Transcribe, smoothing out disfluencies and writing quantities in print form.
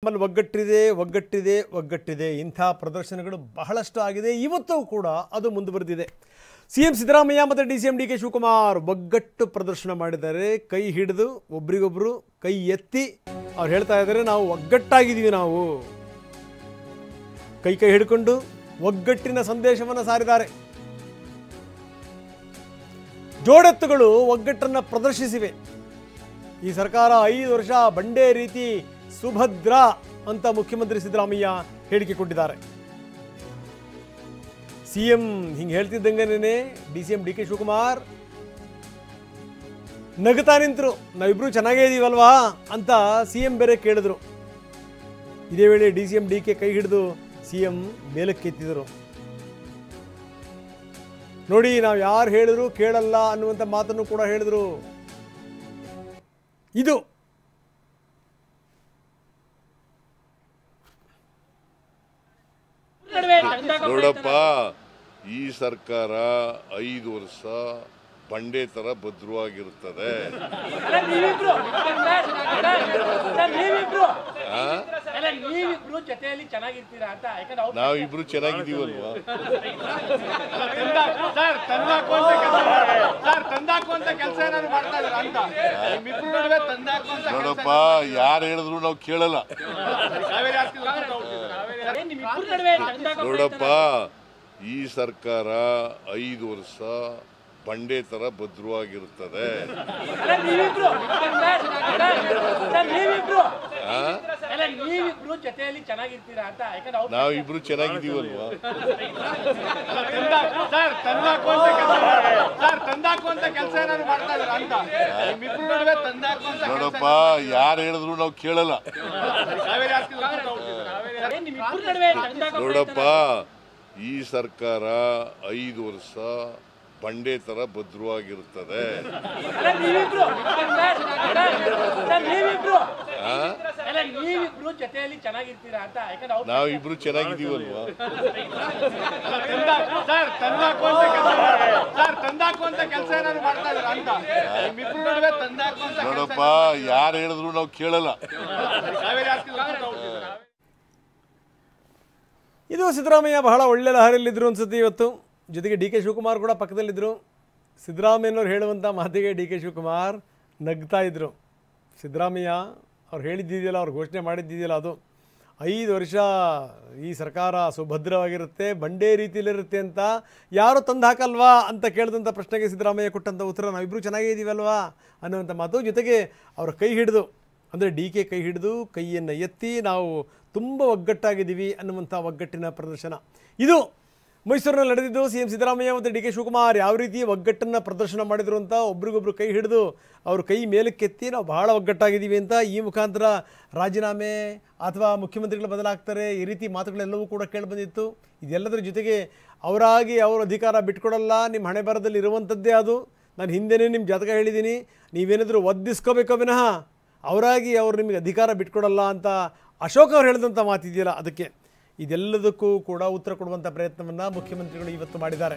ನಮ್ಮಲ್ಲಿ ಒಗ್ಗಟ್ಟಿದೆ ಒಗ್ಗಟ್ಟಿದೆ ಒಗ್ಗಟ್ಟಿದೆ ಇಂಥ ಪ್ರದರ್ಶನಗಳು ಬಹಳಷ್ಟು ಆಗಿದೆ. ಇವತ್ತು ಕೂಡ ಅದು ಮುಂದುವರೆದಿದೆ. ಸಿಎಂ ಸಿದ್ದರಾಮಯ್ಯ ಮತ್ತು ಡಿ.ಕೆ ಶಿವಕುಮಾರ್ ಒಗ್ಗಟ್ಟು ಪ್ರದರ್ಶನ ಮಾಡಿದ್ದಾರೆ. ಕೈ ಹಿಡಿದು ಒಬ್ರಿಗೊಬ್ರು ಕೈ ಎತ್ತಿ ಅವ್ರು ಹೇಳ್ತಾ ಇದ್ದಾರೆ, ನಾವು ಒಗ್ಗಟ್ಟಾಗಿದ್ದೀವಿ. ನಾವು ಕೈ ಹಿಡ್ಕೊಂಡು ಒಗ್ಗಟ್ಟಿನ ಸಂದೇಶವನ್ನು ಸಾರಿದ್ದಾರೆ. ಜೋಡೆತ್ತುಗಳು ಒಗ್ಗಟ್ಟನ್ನು ಪ್ರದರ್ಶಿಸಿವೆ. ಈ ಸರ್ಕಾರ 5 ವರ್ಷ ಬಂಡೆ ರೀತಿ ಸುಭದ್ರ ಅಂತ ಮುಖ್ಯಮಂತ್ರಿ ಸಿದ್ದರಾಮಯ್ಯ ಹೇಳಿಕೆ ಕೊಟ್ಟಿದ್ದಾರೆ. ಸಿಎಂ ಹಿಂಗೆ ಹೇಳ್ತಿದ್ದಂಗೆನೇ ಡಿ.ಕೆ ಶಿವಕುಮಾರ್ ನಗುತ್ತಾ ನಿಂತರು. ನಾವಿಬ್ರು ಚೆನ್ನಾಗೇ ಇದೀವಲ್ವಾ ಅಂತ ಸಿಎಂ ಬೇರೆ ಕೇಳಿದ್ರು. ಇದೇ ವೇಳೆ ಡಿ.ಕೆ ಕೈ ಹಿಡಿದು ಸಿಎಂ ಮೇಲಕ್ಕೆತ್ತಿದರು. ನೋಡಿ, ನಾವು ಯಾರು ಹೇಳಿದ್ರು ಕೇಳಲ್ಲ ಅನ್ನುವಂಥ ಮಾತನ್ನು ಕೂಡ ಹೇಳಿದ್ರು. ಇದು ನೋಡಪ್ಪ, ಈ ಸರ್ಕಾರ 5 ವರ್ಷ ಬಂಡೆ ತರ ಭದ್ರವಾಗಿರುತ್ತದೆ. ನಾವಿಬ್ರು ಚೆನ್ನಾಗಿದ್ದೀವಲ್ವಾ? ನೋಡಪ್ಪ, ಯಾರು ಹೇಳಿದ್ರು ನಾವು ಕೇಳಲ್ಲ. ನೋಡಪ್ಪ, ಈ ಸರ್ಕಾರ 5 ವರ್ಷ ಬಂಡೆ ತರ ಭದ್ರವಾಗಿರುತ್ತದೆ. ನಾವಿಬ್ರು ಚೆನ್ನಾಗಿದ್ದೀವಲ್ವಾ? ನೋಡಪ್ಪ, ಯಾರು ಹೇಳಿದ್ರು ನಾವು ಕೇಳಲ್ಲ. ನೋಡಪ್ಪ, ಈ ಸರ್ಕಾರ 5 ವರ್ಷ ಬಂಡೆ ತರ ಭದ್ರವಾಗಿರುತ್ತದೆ. ನಾವಿಬ್ರು ಚೆನ್ನಾಗಿದ್ದೀವಲ್ವಾ? ನೋಡಪ್ಪ, ಯಾರು ಹೇಳಿದ್ರು ನಾವು ಕೇಳಲ್ಲ. ಇದು ಸಿದ್ದರಾಮಯ್ಯ ಬಹಳ ಒಳ್ಳೆ ಲಹರಿಯಲ್ಲಿದ್ದರು ಅನ್ಸುತ್ತೆ ಇವತ್ತು. ಜೊತೆಗೆ ಡಿ.ಕೆ ಶಿವಕುಮಾರ್ ಕೂಡ ಪಕ್ಕದಲ್ಲಿದ್ದರು. ಸಿದ್ದರಾಮಯ್ಯನವ್ರು ಹೇಳುವಂಥ ಮಾತಿಗೆ ಡಿ.ಕೆ ಶಿವಕುಮಾರ್ ನಗ್ತಾ ಇದ್ದರು. ಸಿದ್ದರಾಮಯ್ಯ ಅವ್ರು ಹೇಳಿದ್ದಿದೆಯಲ್ಲ, ಅವ್ರು ಘೋಷಣೆ ಮಾಡಿದ್ದಿದೆಯಲ್ಲ, ಅದು 5 ವರ್ಷ ಈ ಸರ್ಕಾರ ಸುಭದ್ರವಾಗಿರುತ್ತೆ, ಬಂಡೆ ರೀತಿಯಲ್ಲಿರುತ್ತೆ ಅಂತ ಯಾರು ತಂದು ಹಾಕಲ್ವಾ ಅಂತ ಕೇಳಿದಂಥ ಪ್ರಶ್ನೆಗೆ ಸಿದ್ದರಾಮಯ್ಯ ಕೊಟ್ಟಂಥ ಉತ್ತರ ನಾವಿಬ್ಬರು ಚೆನ್ನಾಗೇ ಇದ್ದೀವಲ್ವಾ ಅನ್ನುವಂಥ ಮಾತು. ಜೊತೆಗೆ ಅವರ ಕೈ ಹಿಡಿದು, ಅಂದರೆ ಡಿ.ಕೆ ಕೈ ಹಿಡಿದು ಕೈಯನ್ನು ಎತ್ತಿ ನಾವು ತುಂಬ ಒಗ್ಗಟ್ಟಾಗಿದ್ದೀವಿ ಅನ್ನುವಂಥ ಒಗ್ಗಟ್ಟಿನ ಪ್ರದರ್ಶನ ಇದು ಮೈಸೂರಿನಲ್ಲಿ ನಡೆದಿದ್ದು. ಸಿಎಂ ಸಿದ್ದರಾಮಯ್ಯ ಮತ್ತು ಡಿ.ಕೆ ಶಿವಕುಮಾರ್ ಯಾವ ರೀತಿ ಒಗ್ಗಟ್ಟನ್ನು ಪ್ರದರ್ಶನ ಮಾಡಿದರು ಅಂತ, ಒಬ್ರಿಗೊಬ್ರು ಕೈ ಹಿಡಿದು ಅವರು ಕೈ ಮೇಲಕ್ಕೆತ್ತಿ ನಾವು ಬಹಳ ಒಗ್ಗಟ್ಟಾಗಿದ್ದೀವಿ ಅಂತ, ಈ ಮುಖಾಂತರ ರಾಜೀನಾಮೆ ಅಥವಾ ಮುಖ್ಯಮಂತ್ರಿಗಳು ಬದಲಾಗ್ತಾರೆ ಈ ರೀತಿ ಮಾತುಗಳೆಲ್ಲವೂ ಕೂಡ ಕೇಳಿಬಂದಿತ್ತು. ಇದೆಲ್ಲದರ ಜೊತೆಗೆ ಅವರಾಗಿ ಅವ್ರ ಅಧಿಕಾರ ಬಿಟ್ಕೊಡಲ್ಲ, ನಿಮ್ಮ ಹಣೆ ಬರದಲ್ಲಿ ಇರುವಂಥದ್ದೇ ಅದು, ನಾನು ಹಿಂದೆಯೇ ನಿಮ್ಮ ಜಾತಕ ಹೇಳಿದ್ದೀನಿ, ನೀವೇನಾದರೂ ಒದ್ದಿಸ್ಕೋಬೇಕೋ ವಿನಃ ಅವರಾಗಿ ಅವರು ನಿಮಗೆ ಅಧಿಕಾರ ಬಿಟ್ಕೊಡಲ್ಲ ಅಂತ ಅಶೋಕ್ ಅವ್ರು ಹೇಳಿದಂಥ ಮಾತಿದೆಯಲ್ಲ, ಅದಕ್ಕೆ ಇದೆಲ್ಲದಕ್ಕೂ ಕೂಡ ಉತ್ತರ ಕೊಡುವಂಥ ಪ್ರಯತ್ನವನ್ನು ಮುಖ್ಯಮಂತ್ರಿಗಳು ಇವತ್ತು ಮಾಡಿದ್ದಾರೆ.